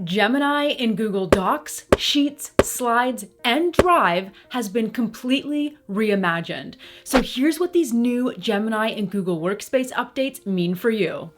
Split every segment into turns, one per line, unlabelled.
Gemini in Google Docs, Sheets, Slides, and Drive has been completely reimagined. So here's what these new Gemini and Google Workspace updates mean for you.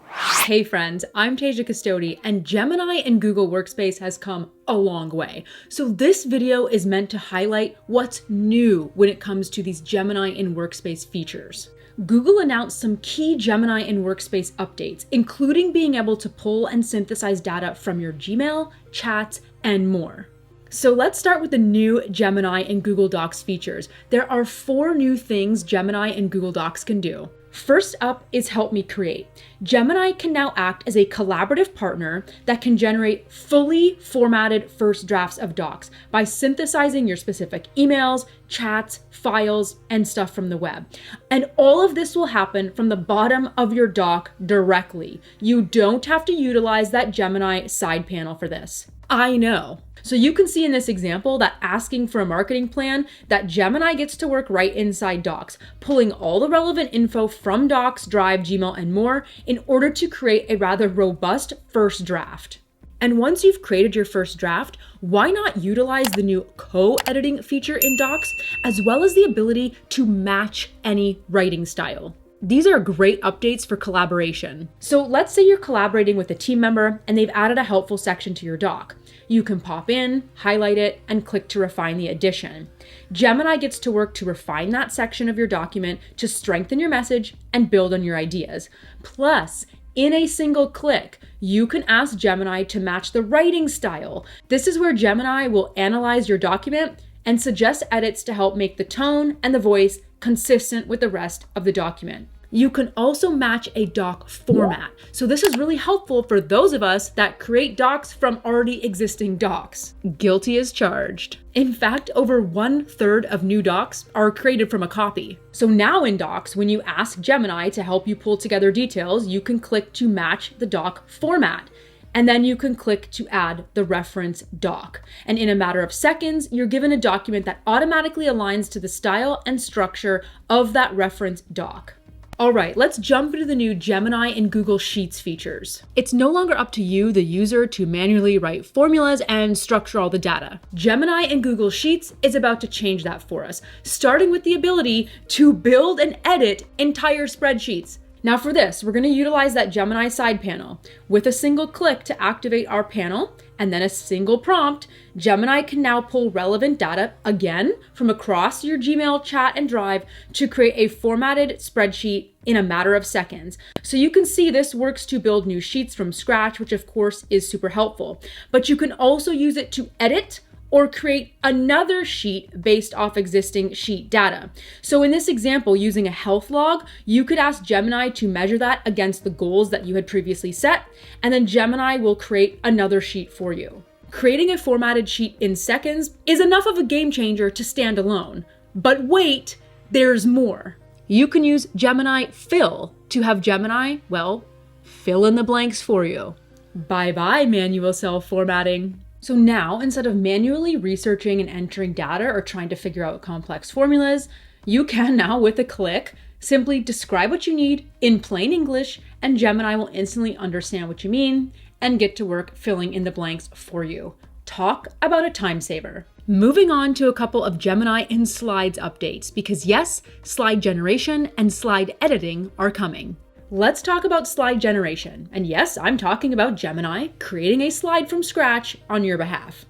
Hey friends, I'm Tasia Custode, and Gemini in Google Workspace has come a long way. So this video is meant to highlight what's new when it comes to these Gemini in Workspace features. Google announced some key Gemini in Workspace updates, including being able to pull and synthesize data from your Gmail, chats, and more. So let's start with the new Gemini in Google Docs features. There are 4 new things Gemini in Google Docs can do. First up is Help Me Create. Gemini can now act as a collaborative partner that can generate fully formatted first drafts of docs by synthesizing your specific emails, chats, files, and stuff from the web. And all of this will happen from the bottom of your doc directly. You don't have to utilize that Gemini side panel for this. I know. So you can see in this example that asking for a marketing plan, that Gemini gets to work right inside Docs, pulling all the relevant info from Docs, Drive, Gmail, and more in order to create a rather robust first draft. And once you've created your first draft, why not utilize the new co-editing feature in Docs, as well as the ability to match any writing style? These are great updates for collaboration. So let's say you're collaborating with a team member and they've added a helpful section to your doc. You can pop in, highlight it, and click to refine the addition. Gemini gets to work to refine that section of your document to strengthen your message and build on your ideas. Plus, in a single click, you can ask Gemini to match the writing style. This is where Gemini will analyze your document and suggest edits to help make the tone and the voice consistent with the rest of the document. You can also match a doc format. So this is really helpful for those of us that create docs from already existing docs. Guilty as charged. In fact, over 1/3 of new docs are created from a copy. So now in Docs, when you ask Gemini to help you pull together details, you can click to match the doc format. And then you can click to add the reference doc. And in a matter of seconds, you're given a document that automatically aligns to the style and structure of that reference doc. All right, let's jump into the new Gemini and Google Sheets features. It's no longer up to you, the user, to manually write formulas and structure all the data. Gemini and Google Sheets is about to change that for us, starting with the ability to build and edit entire spreadsheets. Now for this, we're going to utilize that Gemini side panel. With a single click to activate our panel and then a single prompt, Gemini can now pull relevant data again from across your Gmail, chat, and Drive to create a formatted spreadsheet in a matter of seconds. So you can see this works to build new sheets from scratch, which of course is super helpful. But you can also use it to edit or create another sheet based off existing sheet data. So in this example, using a health log, you could ask Gemini to measure that against the goals that you had previously set, and then Gemini will create another sheet for you. Creating a formatted sheet in seconds is enough of a game changer to stand alone. But wait, there's more. You can use Gemini Fill to have Gemini, well, fill in the blanks for you. Bye-bye, manual cell formatting. So now, instead of manually researching and entering data or trying to figure out complex formulas, you can now, with a click, simply describe what you need in plain English, and Gemini will instantly understand what you mean and get to work filling in the blanks for you. Talk about a time saver. Moving on to a couple of Gemini in Slides updates, because yes, slide generation and slide editing are coming. Let's talk about slide generation. And yes, I'm talking about Gemini creating a slide from scratch on your behalf.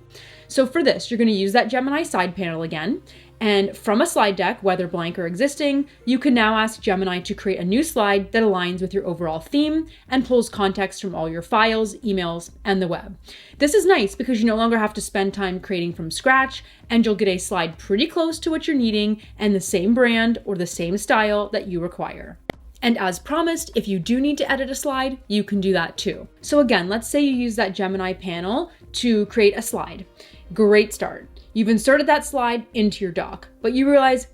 So for this, you're going to use that Gemini side panel again. And from a slide deck, whether blank or existing, you can now ask Gemini to create a new slide that aligns with your overall theme and pulls context from all your files, emails, and the web. This is nice because you no longer have to spend time creating from scratch, and you'll get a slide pretty close to what you're needing and the same brand or the same style that you require. And as promised, if you do need to edit a slide, you can do that too. So again, let's say you use that Gemini panel to create a slide. Great start. You've inserted that slide into your doc, but you realize,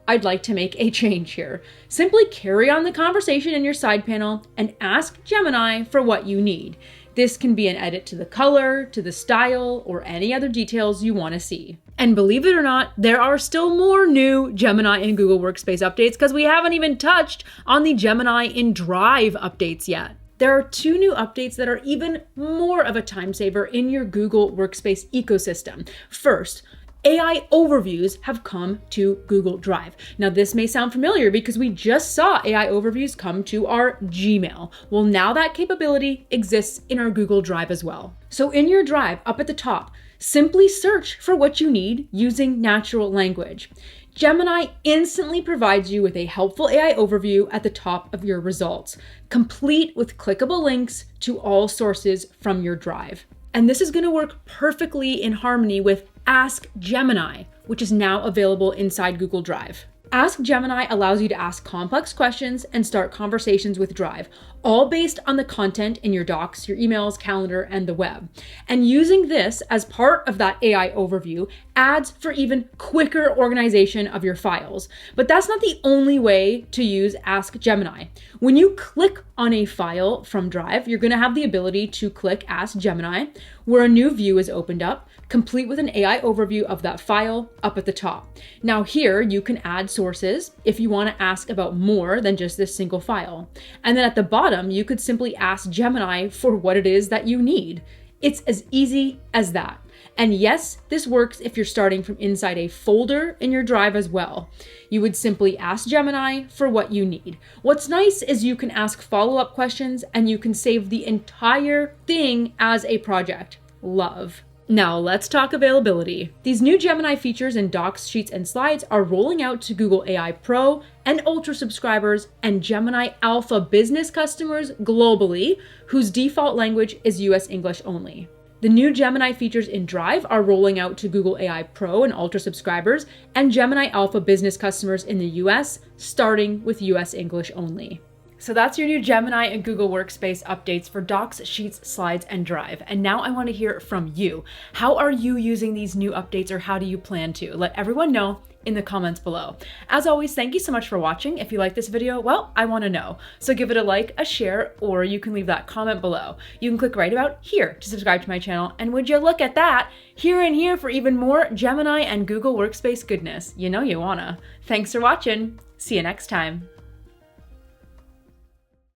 I'd like to make a change here. Simply carry on the conversation in your side panel and ask Gemini for what you need. This can be an edit to the color, to the style, or any other details you want to see. And believe it or not, there are still more new Gemini and Google Workspace updates because we haven't even touched on the Gemini in Drive updates yet. There are 2 new updates that are even more of a time saver in your Google Workspace ecosystem. First, AI overviews have come to Google Drive. Now, this may sound familiar because we just saw AI overviews come to our Gmail. Well, now that capability exists in our Google Drive as well. So in your Drive, up at the top, simply search for what you need using natural language. Gemini instantly provides you with a helpful AI overview at the top of your results, complete with clickable links to all sources from your Drive. And this is going to work perfectly in harmony with Ask Gemini, which is now available inside Google Drive. Ask Gemini allows you to ask complex questions and start conversations with Drive, all based on the content in your docs, your emails, calendar, and the web. And using this as part of that AI overview adds for even quicker organization of your files. But that's not the only way to use Ask Gemini. When you click on a file from Drive, you're going to have the ability to click Ask Gemini, where a new view is opened up, complete with an AI overview of that file up at the top. Now here you can add sources if you want to ask about more than just this single file. And then at the bottom, you could simply ask Gemini for what it is that you need. It's as easy as that. And yes, this works if you're starting from inside a folder in your Drive as well. You would simply ask Gemini for what you need. What's nice is you can ask follow-up questions and you can save the entire thing as a project. Love. Now let's talk availability. These new Gemini features in Docs, Sheets, and Slides are rolling out to Google AI Pro and Ultra subscribers and Gemini Alpha business customers globally, whose default language is US English only. The new Gemini features in Drive are rolling out to Google AI Pro and Ultra subscribers and Gemini Alpha business customers in the US, starting with US English only. So that's your new Gemini and Google Workspace updates for Docs, Sheets, Slides, and Drive. And now I want to hear from you. How are you using these new updates, or how do you plan to? Let everyone know in the comments below. As always, thank you so much for watching. If you like this video, well, I want to know. So give it a like, a share, or you can leave that comment below. You can click right about here to subscribe to my channel. And would you look at that, here for even more Gemini and Google Workspace goodness. You know you wanna. Thanks for watching. See you next time.